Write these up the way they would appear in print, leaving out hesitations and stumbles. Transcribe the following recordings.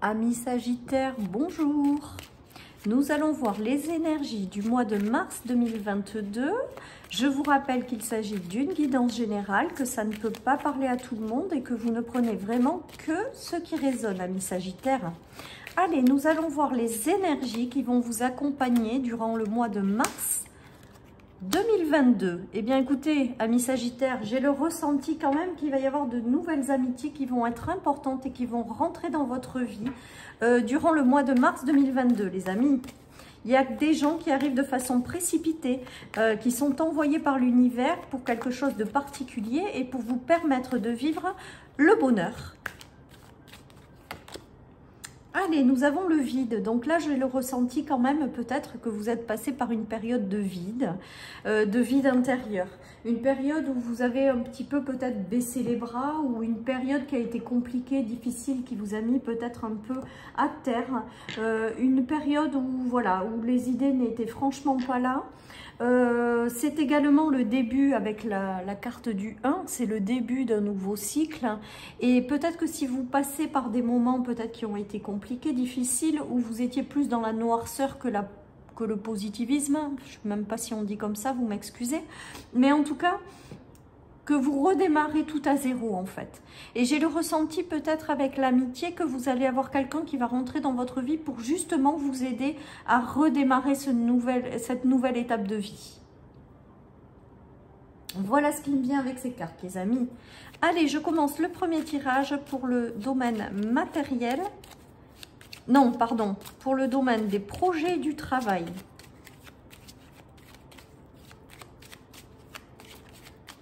Amis Sagittaires, bonjour. Nous allons voir les énergies du mois de mars 2022. Je vous rappelle qu'il s'agit d'une guidance générale, que ça ne peut pas parler à tout le monde et que vous ne prenez vraiment que ce qui résonne, amis Sagittaires. Allez, nous allons voir les énergies qui vont vous accompagner durant le mois de mars 2022. Eh bien, écoutez, amis Sagittaires, j'ai le ressenti quand même qu'il va y avoir de nouvelles amitiés qui vont être importantes et qui vont rentrer dans votre vie durant le mois de mars 2022, les amis. Il y a des gens qui arrivent de façon précipitée, qui sont envoyés par l'univers pour quelque chose de particulier et pour vous permettre de vivre le bonheur. Allez, nous avons le vide. Donc là, j'ai le ressenti quand même peut-être que vous êtes passé par une période de vide intérieur. Une période où vous avez un petit peu peut-être baissé les bras, ou une période qui a été compliquée, difficile, qui vous a mis peut-être un peu à terre. Une période où, voilà, où les idées n'étaient franchement pas là. C'est également le début avec la carte du 1, c'est le début d'un nouveau cycle, et peut-être que si vous passez par des moments peut-être qui ont été compliqués, difficiles, où vous étiez plus dans la noirceur que le positivisme, je ne sais même pas si on dit comme ça, vous m'excusez, mais en tout cas que vous redémarrez tout à zéro en fait. Et j'ai le ressenti peut-être avec l'amitié que vous allez avoir quelqu'un qui va rentrer dans votre vie pour justement vous aider à redémarrer cette nouvelle étape de vie. Voilà ce qui me vient avec ces cartes, les amis. Allez, je commence le premier tirage pour le domaine matériel. Non, pardon, pour le domaine des projets du travail.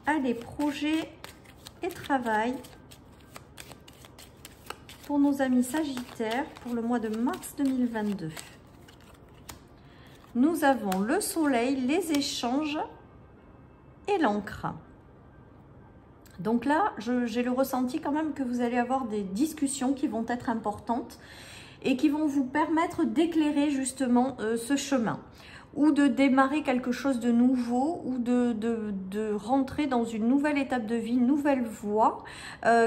Allez, projets et travail pour nos amis Sagittaires pour le mois de mars 2022. Nous avons le soleil, les échanges et l'encre. Donc là, j'ai le ressenti quand même que vous allez avoir des discussions qui vont être importantes et qui vont vous permettre d'éclairer justement ce chemin, ou de démarrer quelque chose de nouveau, ou de rentrer dans une nouvelle étape de vie, une nouvelle voie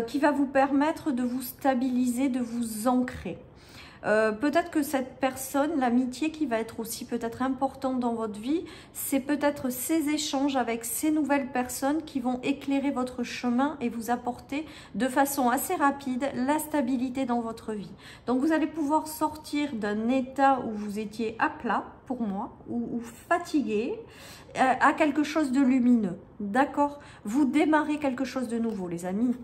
qui va vous permettre de vous stabiliser, de vous ancrer. Peut-être que cette personne, l'amitié qui va être aussi peut-être importante dans votre vie, c'est peut-être ces échanges avec ces nouvelles personnes qui vont éclairer votre chemin et vous apporter de façon assez rapide la stabilité dans votre vie. Donc vous allez pouvoir sortir d'un état où vous étiez à plat, pour moi, ou fatigué, à quelque chose de lumineux. D'accord? Vous démarrez quelque chose de nouveau, les amis.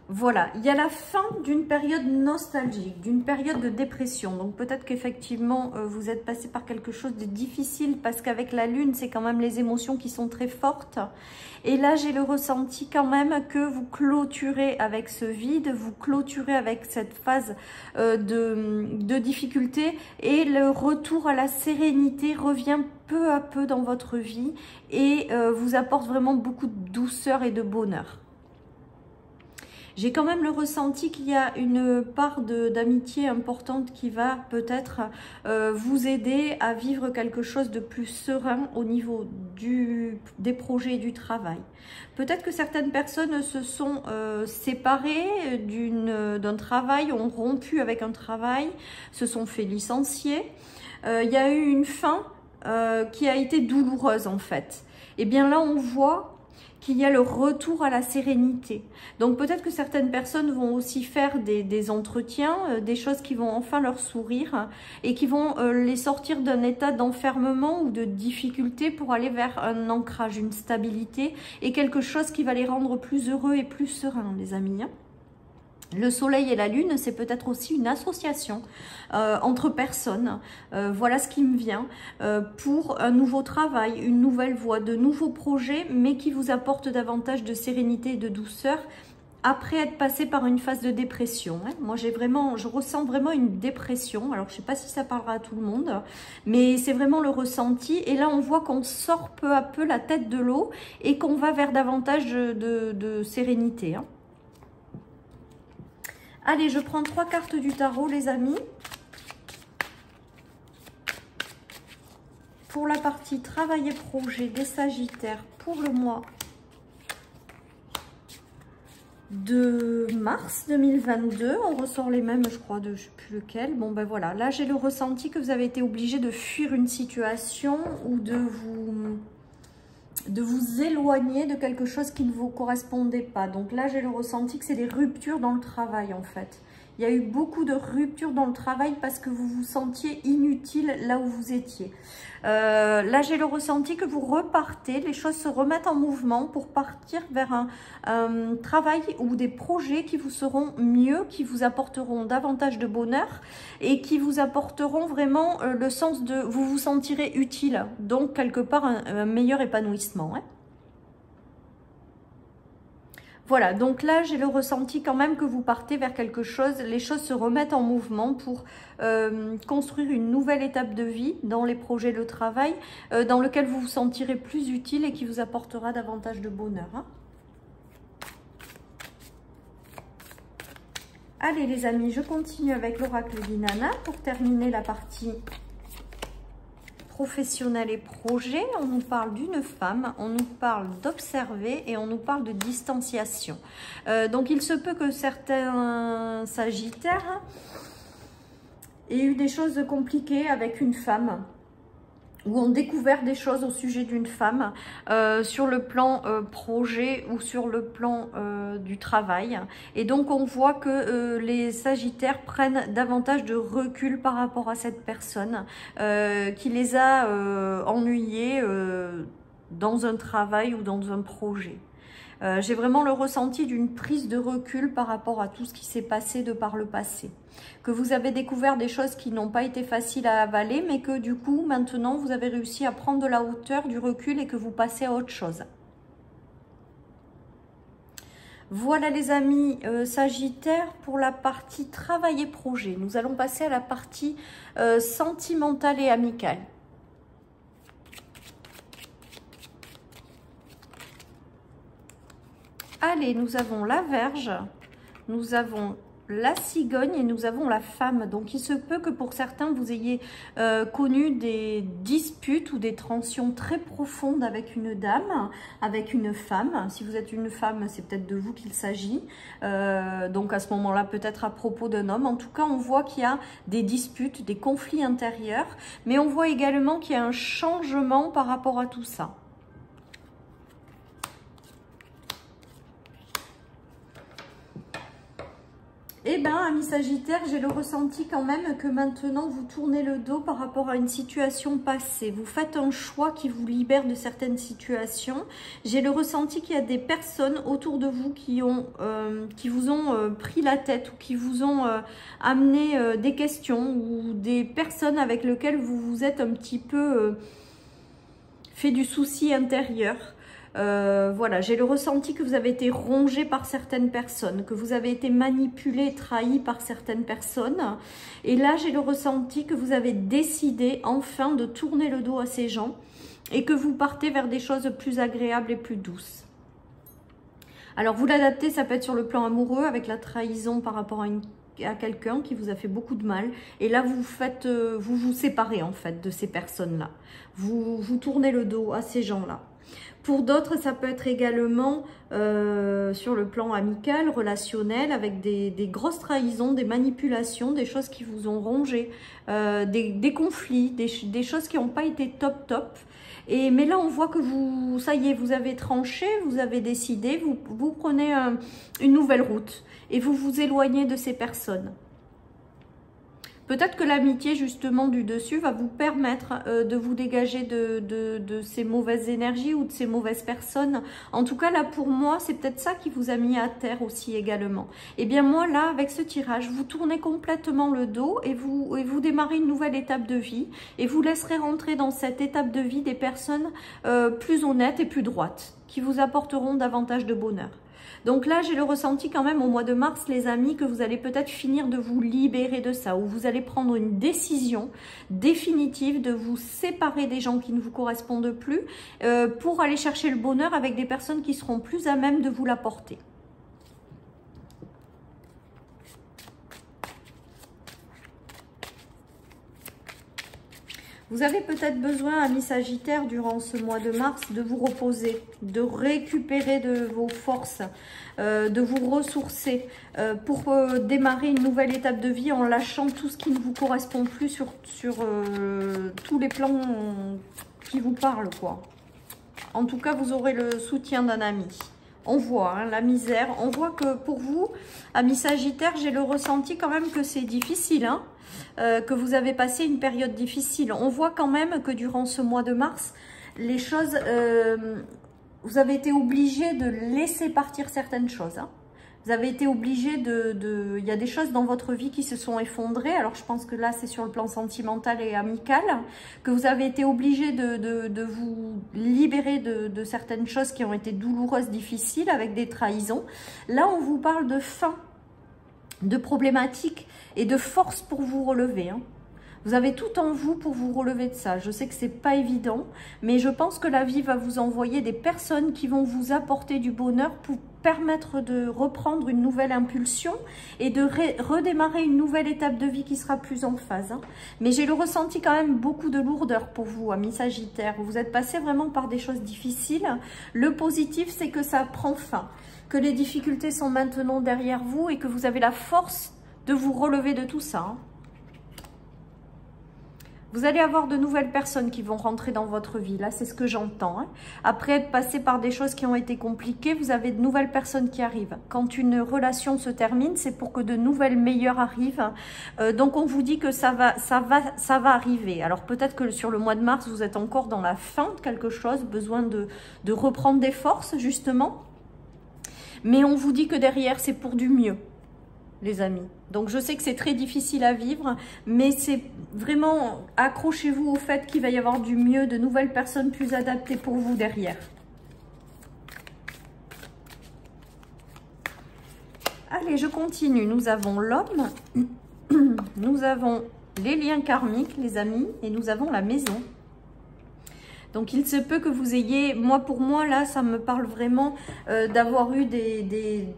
Voilà, il y a la fin d'une période nostalgique, d'une période de dépression. Donc peut-être qu'effectivement, vous êtes passé par quelque chose de difficile parce qu'avec la lune, c'est quand même les émotions qui sont très fortes. Et là, j'ai le ressenti quand même que vous clôturez avec ce vide, vous clôturez avec cette phase de difficulté, et le retour à la sérénité revient peu à peu dans votre vie et vous apporte vraiment beaucoup de douceur et de bonheur. J'ai quand même le ressenti qu'il y a une part d'amitié importante qui va peut-être vous aider à vivre quelque chose de plus serein au niveau des projets et du travail. Peut-être que certaines personnes se sont séparées d'un travail, ont rompu avec un travail, se sont fait licencier. Il y a eu une fin qui a été douloureuse en fait. Et bien là, on voit qu'il y a le retour à la sérénité. Donc peut-être que certaines personnes vont aussi faire des entretiens, des choses qui vont enfin leur sourire et qui vont les sortir d'un état d'enfermement ou de difficulté pour aller vers un ancrage, une stabilité et quelque chose qui va les rendre plus heureux et plus sereins, les amis. Le soleil et la lune, c'est peut-être aussi une association entre personnes. Voilà ce qui me vient pour un nouveau travail, une nouvelle voie, de nouveaux projets, mais qui vous apportent davantage de sérénité et de douceur après être passé par une phase de dépression. Moi, je ressens vraiment une dépression. Alors, je ne sais pas si ça parlera à tout le monde, mais c'est vraiment le ressenti. Et là, on voit qu'on sort peu à peu la tête de l'eau et qu'on va vers davantage de sérénité. Allez, je prends 3 cartes du tarot, les amis. Pour la partie travail et projet des Sagittaires pour le mois de mars 2022. On ressort les mêmes, je crois, de je ne sais plus lequel. Bon, ben voilà. Là, j'ai le ressenti que vous avez été obligé de fuir une situation ou de vous éloigner de quelque chose qui ne vous correspondait pas. Donc là, j'ai le ressenti que c'est des ruptures dans le travail, en fait. Il y a eu beaucoup de ruptures dans le travail parce que vous vous sentiez inutile là où vous étiez. Là, j'ai le ressenti que vous repartez, les choses se remettent en mouvement pour partir vers un travail ou des projets qui vous seront mieux, qui vous apporteront davantage de bonheur et qui vous apporteront vraiment le sens de... Vous vous sentirez utile, donc quelque part un meilleur épanouissement, hein. Voilà, donc là, j'ai le ressenti quand même que vous partez vers quelque chose, les choses se remettent en mouvement pour construire une nouvelle étape de vie dans les projets de travail, dans lequel vous vous sentirez plus utile et qui vous apportera davantage de bonheur, hein. Allez les amis, je continue avec l'oracle d'Inanna pour terminer la partie professionnel et projet. On nous parle d'une femme, on nous parle d'observer et on nous parle de distanciation. Donc il se peut que certains sagittaires aient eu des choses compliquées avec une femme ou ont découvert des choses au sujet d'une femme sur le plan projet ou sur le plan du travail. Et donc on voit que les sagittaires prennent davantage de recul par rapport à cette personne qui les a ennuyés dans un travail ou dans un projet. J'ai vraiment le ressenti d'une prise de recul par rapport à tout ce qui s'est passé de par le passé. Que vous avez découvert des choses qui n'ont pas été faciles à avaler, mais que du coup, maintenant, vous avez réussi à prendre de la hauteur, du recul et que vous passez à autre chose. Voilà les amis Sagittaires pour la partie travail et projet. Nous allons passer à la partie sentimentale et amicale. Allez, nous avons la Vierge, nous avons la Cigogne et nous avons la Femme. Donc, il se peut que pour certains, vous ayez connu des disputes ou des tensions très profondes avec une dame, avec une femme. Si vous êtes une femme, c'est peut-être de vous qu'il s'agit. Donc, à ce moment-là, peut-être à propos d'un homme. En tout cas, on voit qu'il y a des disputes, des conflits intérieurs. Mais on voit également qu'il y a un changement par rapport à tout ça. Eh bien, amis Sagittaires, j'ai le ressenti quand même que maintenant, vous tournez le dos par rapport à une situation passée. Vous faites un choix qui vous libère de certaines situations. J'ai le ressenti qu'il y a des personnes autour de vous qui vous ont pris la tête ou qui vous ont amené des questions ou des personnes avec lesquelles vous vous êtes un petit peu fait du souci intérieur. Voilà, j'ai le ressenti que vous avez été rongé par certaines personnes, que vous avez été manipulé, trahi par certaines personnes. Et là, j'ai le ressenti que vous avez décidé enfin de tourner le dos à ces gens et que vous partez vers des choses plus agréables et plus douces. Alors, vous l'adaptez, ça peut être sur le plan amoureux avec la trahison par rapport à quelqu'un qui vous a fait beaucoup de mal. Et là, vous vous séparez en fait de ces personnes-là. Vous tournez le dos à ces gens-là. Pour d'autres, ça peut être également sur le plan amical, relationnel, avec des grosses trahisons, des manipulations, des choses qui vous ont rongé, des conflits, des choses qui n'ont pas été top. Mais là, on voit que ça y est, vous avez tranché, vous avez décidé, vous prenez une nouvelle route et vous vous éloignez de ces personnes. Peut-être que l'amitié justement du dessus va vous permettre de vous dégager de ces mauvaises énergies ou de ces mauvaises personnes. En tout cas là pour moi c'est peut-être ça qui vous a mis à terre aussi également. Et bien moi là avec ce tirage vous tournez complètement le dos et vous démarrez une nouvelle étape de vie. Et vous laisserez rentrer dans cette étape de vie des personnes plus honnêtes et plus droites qui vous apporteront davantage de bonheur. Donc là, j'ai le ressenti quand même au mois de mars, les amis, que vous allez peut-être finir de vous libérer de ça, ou vous allez prendre une décision définitive de vous séparer des gens qui ne vous correspondent plus pour aller chercher le bonheur avec des personnes qui seront plus à même de vous l'apporter. Vous avez peut-être besoin, amis Sagittaires, durant ce mois de mars, de vous reposer, de récupérer de vos forces, de vous ressourcer pour démarrer une nouvelle étape de vie en lâchant tout ce qui ne vous correspond plus sur tous les plans qui vous parlent, quoi. En tout cas, vous aurez le soutien d'un ami. On voit hein, la misère. On voit que pour vous, amis Sagittaires, j'ai le ressenti quand même que c'est difficile, hein, que vous avez passé une période difficile. On voit quand même que durant ce mois de mars, les choses, vous avez été obligé de laisser partir certaines choses. Hein. Vous avez été obligé il y a des choses dans votre vie qui se sont effondrées. Alors, je pense que là, c'est sur le plan sentimental et amical. Que vous avez été obligé de vous libérer de certaines choses qui ont été douloureuses, difficiles, avec des trahisons. Là, on vous parle de fin, de problématiques et de force pour vous relever. Hein. Vous avez tout en vous pour vous relever de ça. Je sais que c'est pas évident, mais je pense que la vie va vous envoyer des personnes qui vont vous apporter du bonheur pour permettre de reprendre une nouvelle impulsion et de redémarrer une nouvelle étape de vie qui sera plus en phase. Hein. Mais j'ai le ressenti quand même beaucoup de lourdeur pour vous, amis Sagittaires. Vous êtes passé vraiment par des choses difficiles. Le positif, c'est que ça prend fin, que les difficultés sont maintenant derrière vous et que vous avez la force de vous relever de tout ça. Hein. Vous allez avoir de nouvelles personnes qui vont rentrer dans votre vie. Là, c'est ce que j'entends. Hein. Après être passé par des choses qui ont été compliquées, vous avez de nouvelles personnes qui arrivent. Quand une relation se termine, c'est pour que de nouvelles meilleures arrivent. Donc, on vous dit que ça va arriver. Alors, peut-être que sur le mois de mars, vous êtes encore dans la fin de quelque chose, besoin de reprendre des forces, justement. Mais on vous dit que derrière, c'est pour du mieux, les amis. Donc, je sais que c'est très difficile à vivre, mais c'est vraiment, accrochez-vous au fait qu'il va y avoir du mieux, de nouvelles personnes plus adaptées pour vous derrière. Allez, je continue. Nous avons l'homme, nous avons les liens karmiques, les amis, et nous avons la maison. Donc, il se peut que vous ayez, pour moi, là, ça me parle vraiment d'avoir eu des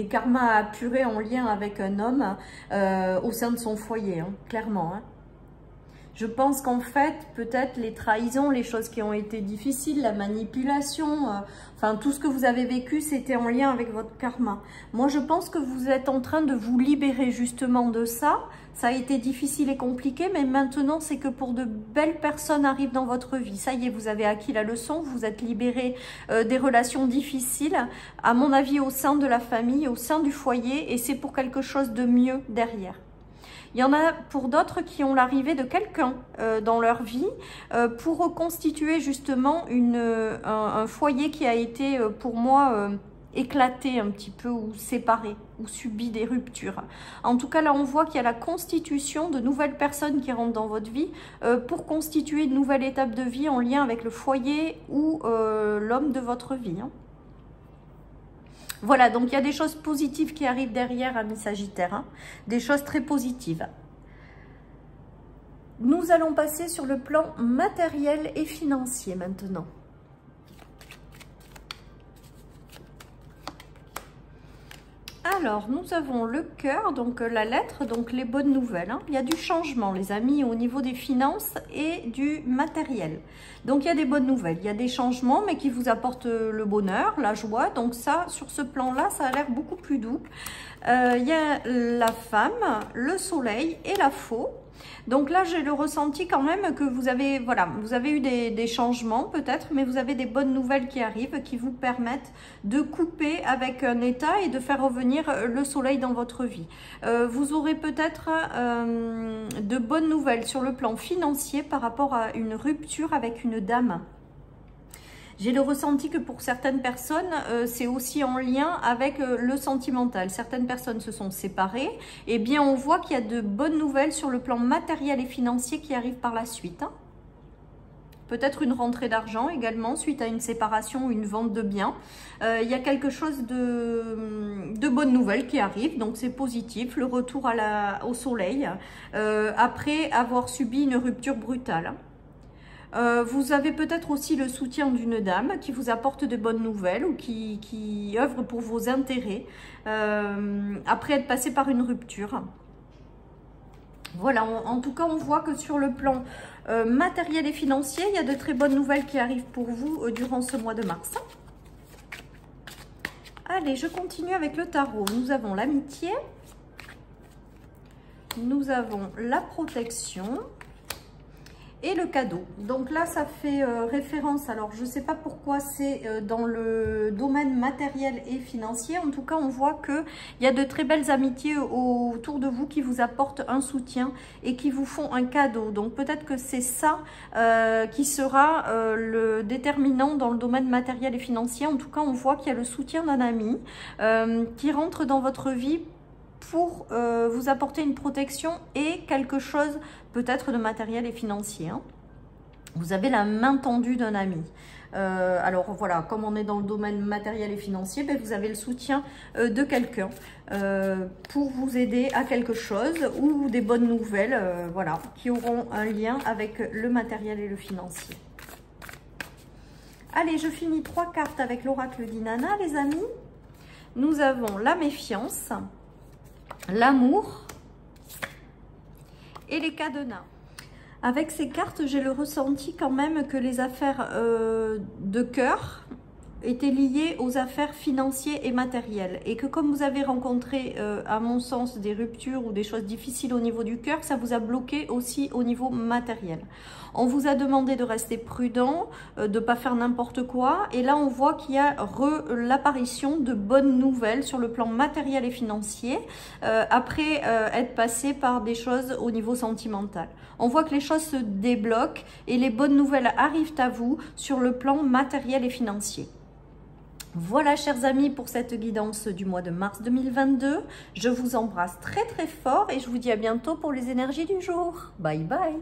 karmas à apurer en lien avec un homme au sein de son foyer, hein, clairement. Hein. Je pense qu'en fait, peut-être les trahisons, les choses qui ont été difficiles, la manipulation, enfin tout ce que vous avez vécu, c'était en lien avec votre karma. Moi, je pense que vous êtes en train de vous libérer justement de ça. Ça a été difficile et compliqué, mais maintenant, c'est que pour de belles personnes arrivent dans votre vie. Ça y est, vous avez acquis la leçon, vous êtes libéré des relations difficiles, à mon avis, au sein de la famille, au sein du foyer, et c'est pour quelque chose de mieux derrière. Il y en a pour d'autres qui ont l'arrivée de quelqu'un dans leur vie pour reconstituer justement un foyer qui a été pour moi éclaté un petit peu ou séparé ou subi des ruptures. En tout cas là on voit qu'il y a la constitution de nouvelles personnes qui rentrent dans votre vie pour constituer une nouvelle étape de vie en lien avec le foyer ou l'homme de votre vie. Hein. Voilà, donc il y a des choses positives qui arrivent derrière, amis Sagittaires, hein, des choses très positives. Nous allons passer sur le plan matériel et financier maintenant. Alors, nous avons le cœur, donc la lettre, donc les bonnes nouvelles. Hein. Il y a du changement, les amis, au niveau des finances et du matériel. Donc, il y a des bonnes nouvelles. Il y a des changements, mais qui vous apportent le bonheur, la joie. Donc, ça, sur ce plan-là, ça a l'air beaucoup plus doux. Il y a la femme, le soleil et la faux. Donc là, j'ai le ressenti quand même que vous avez, voilà, vous avez eu des changements peut-être, mais vous avez des bonnes nouvelles qui arrivent, qui vous permettent de couper avec un état et de faire revenir le soleil dans votre vie. Vous aurez peut-être de bonnes nouvelles sur le plan financier par rapport à une rupture avec une dame. J'ai le ressenti que pour certaines personnes, c'est aussi en lien avec le sentimental. Certaines personnes se sont séparées. Eh bien, on voit qu'il y a de bonnes nouvelles sur le plan matériel et financier qui arrivent par la suite. Hein. Peut-être une rentrée d'argent également suite à une séparation ou une vente de biens. Il y a quelque chose de bonnes nouvelles qui arrive, donc c'est positif. Le retour au soleil après avoir subi une rupture brutale. Vous avez peut-être aussi le soutien d'une dame qui vous apporte de bonnes nouvelles ou qui œuvre pour vos intérêts après être passé par une rupture. Voilà, en tout cas, on voit que sur le plan matériel et financier, il y a de très bonnes nouvelles qui arrivent pour vous durant ce mois de mars. Allez, je continue avec le tarot. Nous avons l'amitié, nous avons la protection et le cadeau. Donc là, ça fait référence, alors je ne sais pas pourquoi c'est dans le domaine matériel et financier. En tout cas, on voit qu'il y a de très belles amitiés autour de vous qui vous apportent un soutien et qui vous font un cadeau. Donc peut-être que c'est ça qui sera le déterminant dans le domaine matériel et financier. En tout cas, on voit qu'il y a le soutien d'un ami qui rentre dans votre vie pour vous apporter une protection et quelque chose peut-être de matériel et financier. Hein. Vous avez la main tendue d'un ami. Alors voilà, comme on est dans le domaine matériel et financier, ben, vous avez le soutien de quelqu'un pour vous aider à quelque chose ou des bonnes nouvelles voilà, qui auront un lien avec le matériel et le financier. Allez, je finis 3 cartes avec l'oracle d'Inanna, les amis. Nous avons la méfiance, l'amour et les cadenas. Avec ces cartes, j'ai le ressenti quand même que les affaires de cœur étaient liées aux affaires financières et matérielles. Et que comme vous avez rencontré, à mon sens, des ruptures ou des choses difficiles au niveau du cœur, ça vous a bloqué aussi au niveau matériel. On vous a demandé de rester prudent, de ne pas faire n'importe quoi. Et là, on voit qu'il y a l'apparition de bonnes nouvelles sur le plan matériel et financier, après être passé par des choses au niveau sentimental. On voit que les choses se débloquent et les bonnes nouvelles arrivent à vous sur le plan matériel et financier. Voilà, chers amis, pour cette guidance du mois de mars 2022. Je vous embrasse très très fort et je vous dis à bientôt pour les énergies du jour. Bye bye.